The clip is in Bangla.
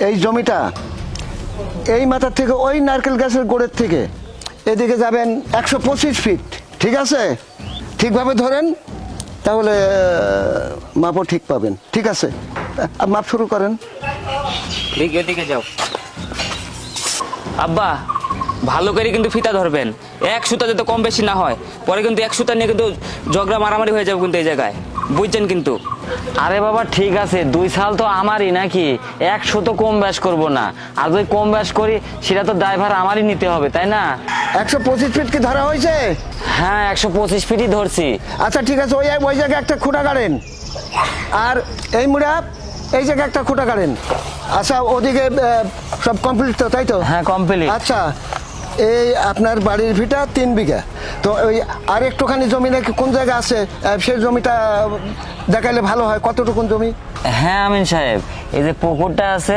এই জমিটা এই মাথার থেকে ওই নারকেল গাছের গোড়ের থেকে এদিকে যাবেন 125 ফিট, ঠিক আছে? ঠিকভাবে ধরেন, তাহলে মাপও ঠিক পাবেন। ঠিক আছে, মাপ শুরু করেন। এদিকে যাও আব্বা, ভালো করে কিন্তু ফিতা ধরবেন, এক সুতা যাতে কম বেশি না হয়, পরে কিন্তু এক সুতা নিয়ে কিন্তু ঝগড়া মারামারি হয়ে যাবে কিন্তু এই জায়গায়, বুঝছেন কিন্তু? আরে বাবা ঠিক আছে, 2 সাল তো আমারই নাকি, 100 তো কম বেশ করবো না, আর যদি কম বেশ করি সেটা তো ড্রাইভার আমারই নিতে হবে, তাই না? 125 ফিট কি ধরা হয়েছে? হ্যাঁ 125 ফিটই ধরছি। আচ্ছা ঠিক আছে, ওই জায়গায় একটা খুঁটা গাড়েন, আর এই মুড়া এই জায়গায় একটা খুঁটা গাড়েন। আচ্ছা, ওদিকে সব কমপ্লিট তো, তাই তো? হ্যাঁ কমপ্লিট। আচ্ছা, এই আপনার বাড়ির ভিটা 3 বিঘা, তো ওই আর একটুখানি জমি নাকি কোন জায়গা আছে, সেই জমিটা দেখাইলে ভালো হয়। কতটুকুন জমি? হ্যাঁ আমিন সাহেব, এই যে পুকুরটা আছে